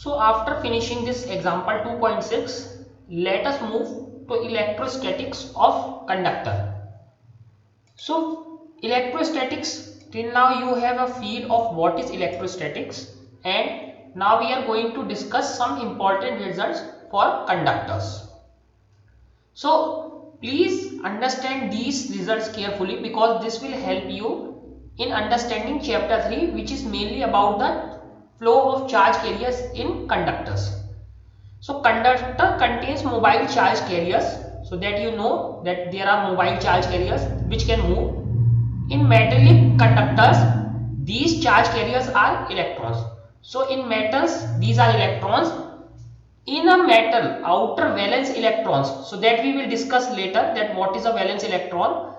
So after finishing this example 2.6, let us move to electrostatics of conductor. So electrostatics, till now you have a feel of what is electrostatics, and now we are going to discuss some important results for conductors. So please understand these results carefully because this will help you in understanding chapter 3, which is mainly about the flow of charge carriers in conductors. So conductor contains mobile charge carriers, so that you know that there are mobile charge carriers which can move. In metallic conductors, these charge carriers are electrons. So in metals, these are electrons. In a metal, outer valence electrons, so that we will discuss later that what is a valence electron,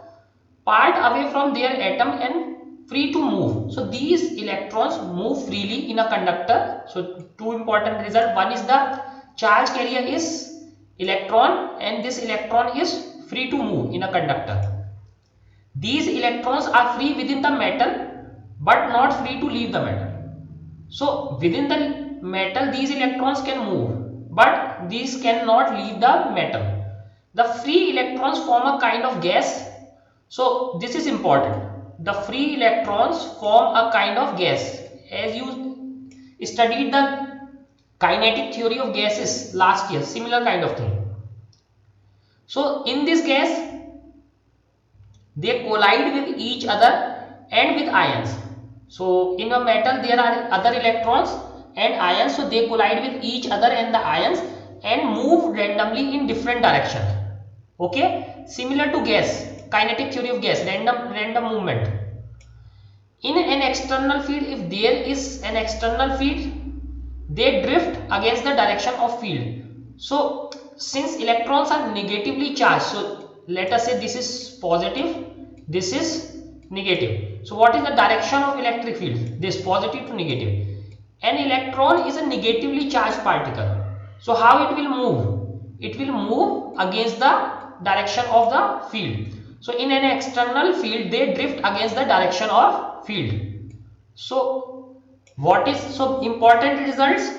part away from their atom and free to move. So these electrons move freely in a conductor. So two important results. One is the charge carrier is electron and this electron is free to move in a conductor. These electrons are free within the metal but not free to leave the metal. So within the metal these electrons can move, but these cannot leave the metal. The free electrons form a kind of gas. So this is important. The free electrons form a kind of gas. As you studied the kinetic theory of gases last year, similar kind of thing. So in this gas, they collide with each other and with ions. So in a metal there are other electrons and ions, so they collide with each other and the ions and move randomly in different direction. Okay, similar to gas, kinetic theory of gas, random movement. In an external field, if there is an external field, they drift against the direction of field. So since electrons are negatively charged, so let us say this is positive, this is negative. So what is the direction of electric field? This positive to negative. An electron is a negatively charged particle. So how it will move? It will move against the direction of the field. So in an external field, they drift against the direction of field. So what is so important results?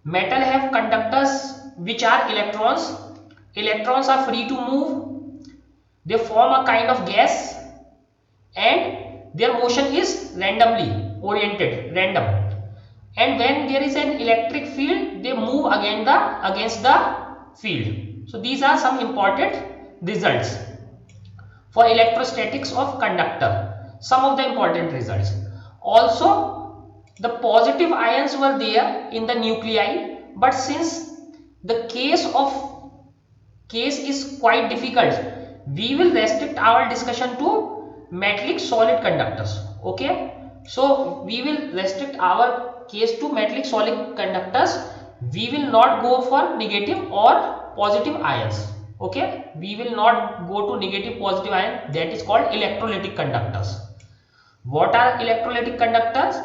Metal have conductors which are electrons. Electrons are free to move. They form a kind of gas and their motion is randomly oriented, random. And when there is an electric field, they move against the field. So these are some important results for electrostatics of conductor. Some of the important results. Also, the positive ions were there in the nuclei, but since the case is quite difficult, we will restrict our discussion to metallic solid conductors. Okay, so we will restrict our case to metallic solid conductors. We will not go for negative or positive ions. Okay, we will not go to negative positive ion, that is called electrolytic conductors. What are electrolytic conductors?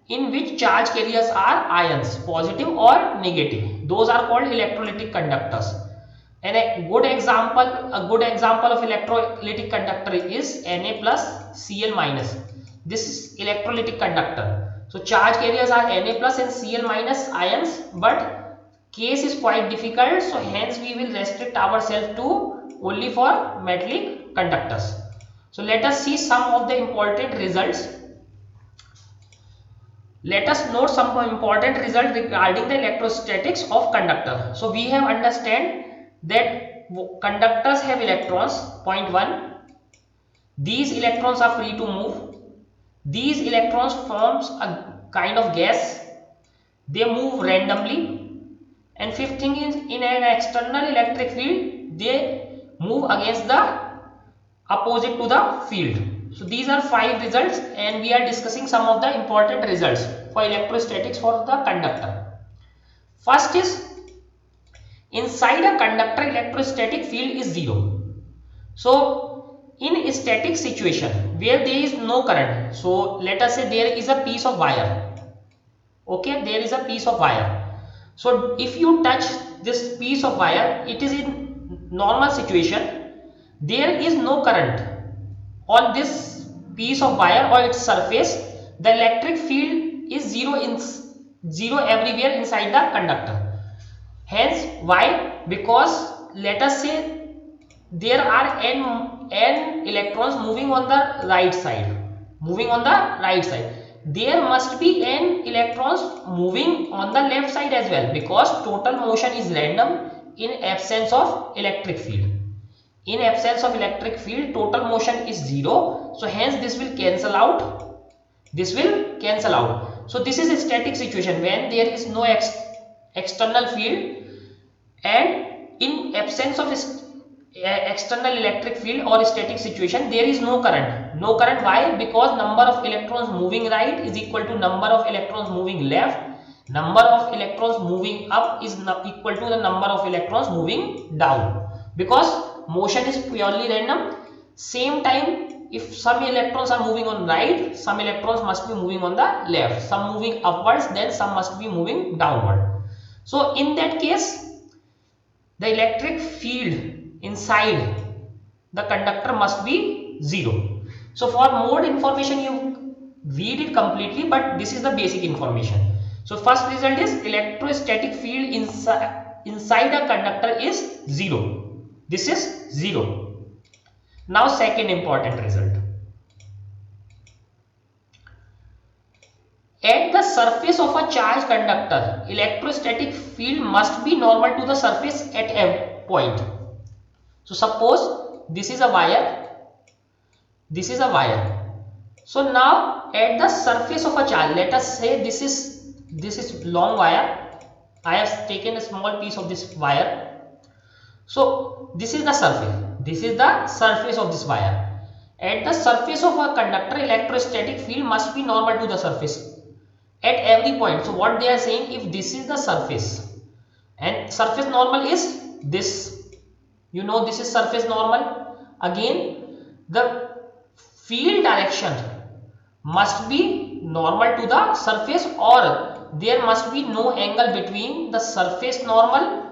In which charge carriers are ions, positive or negative. Those are called electrolytic conductors. And a good example of electrolytic conductor is Na plus Cl minus. This is electrolytic conductor. So charge carriers are Na plus and Cl minus ions, but case is quite difficult. So hence we will restrict ourselves to only for metallic conductors. So let us see some of the important results. Let us note some important results regarding the electrostatics of conductor. So we have understand that conductors have electrons. Point 1. These electrons are free to move. These electrons forms a kind of gas. They move randomly. And fifth thing is, in an external electric field, they move against the opposite to the field. So these are 5 results and we are discussing some of the important results for electrostatics for the conductor. First is, inside a conductor electrostatic field is 0. So in a static situation where there is no current, so let us say there is a piece of wire. Okay, there is a piece of wire. So if you touch this piece of wire, it is in normal situation, there is no current on this piece of wire or its surface. The electric field is 0 zero everywhere inside the conductor. Hence, why? Because let us say there are n electrons moving on the right side, there must be n electrons moving on the left side as well, because total motion is random in absence of electric field. In absence of electric field, total motion is zero. So hence this will cancel out. So this is a static situation when there is no external field, and in absence of external electric field or static situation, there is no current. Why? Because number of electrons moving right is equal to number of electrons moving left. Number of electrons moving up is equal to the number of electrons moving down, because motion is purely random. Same time, if some electrons are moving on right, some electrons must be moving on the left, some moving upwards, then some must be moving downward. So in that case, the electric field inside the conductor must be zero. So for more information, you read it completely, but this is the basic information. So first result is electrostatic field inside a conductor is zero. This is zero. Now second important result. At the surface of a charged conductor, electrostatic field must be normal to the surface at a point. So suppose this is a wire, So now at the surface of a charge, let us say this is long wire. I have taken a small piece of this wire. So this is the surface of this wire. At the surface of a conductor, electrostatic field must be normal to the surface at every point. So what they are saying, if this is the surface and surface normal is this, this is surface normal. Again, the field direction must be normal to the surface, or there must be no angle between the surface normal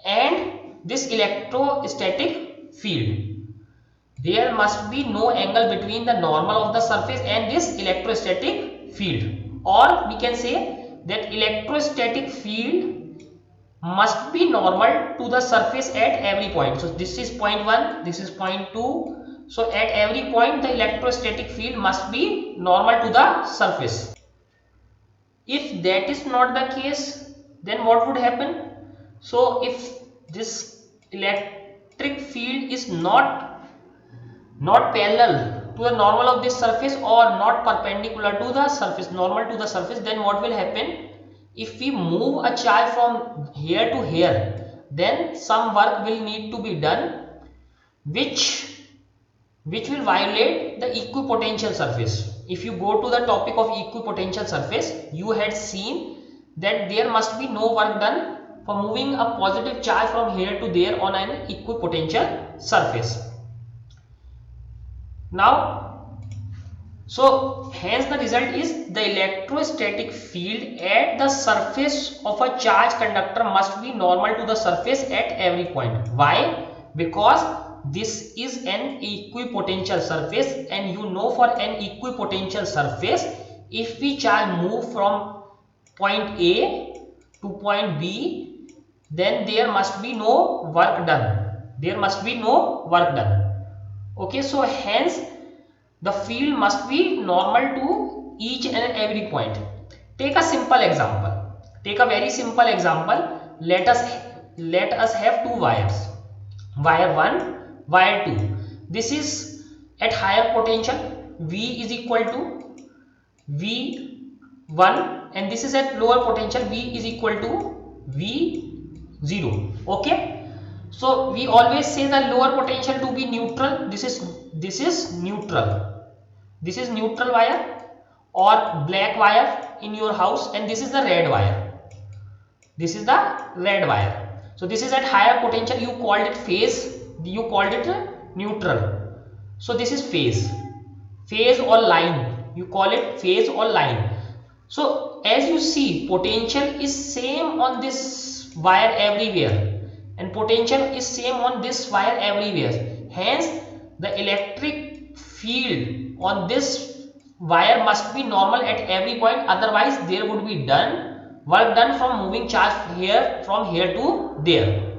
and this electrostatic field. There must be no angle between the normal of the surface and this electrostatic field. Or we can say that electrostatic field must be normal to the surface at every point. So this is point 1, this is point 2. So at every point the electrostatic field must be normal to the surface. If that is not the case, then what would happen? So if this electric field is not parallel to the normal of this surface or not perpendicular to the surface, then what will happen? If we move a charge from here to here, then some work will need to be done, which will violate the equipotential surface. If you go to the topic of equipotential surface, you had seen that there must be no work done for moving a positive charge from here to there on an equipotential surface. Now, so hence the result is the electrostatic field at the surface of a charged conductor must be normal to the surface at every point. Why? Because this is an equipotential surface, and for an equipotential surface, if we charge move from point A to point B, then there must be no work done. Okay, so hence the field must be normal to each and every point. Take a simple example. Take a very simple example. Let us have two wires. Wire 1, wire 2. This is at higher potential. V is equal to V1, and this is at lower potential. V is equal to V0. Okay. So we always say the lower potential to be neutral. This is neutral. This is neutral wire or black wire in your house, and this is the red wire. So this is at higher potential. You called it phase. You called it neutral. So this is phase or line. You call it phase or line. So as you see, potential is same on this wire everywhere, and potential is same on this wire everywhere. Hence the electric field on this wire must be normal at every point, otherwise there would be done work done from moving charge here from here to there.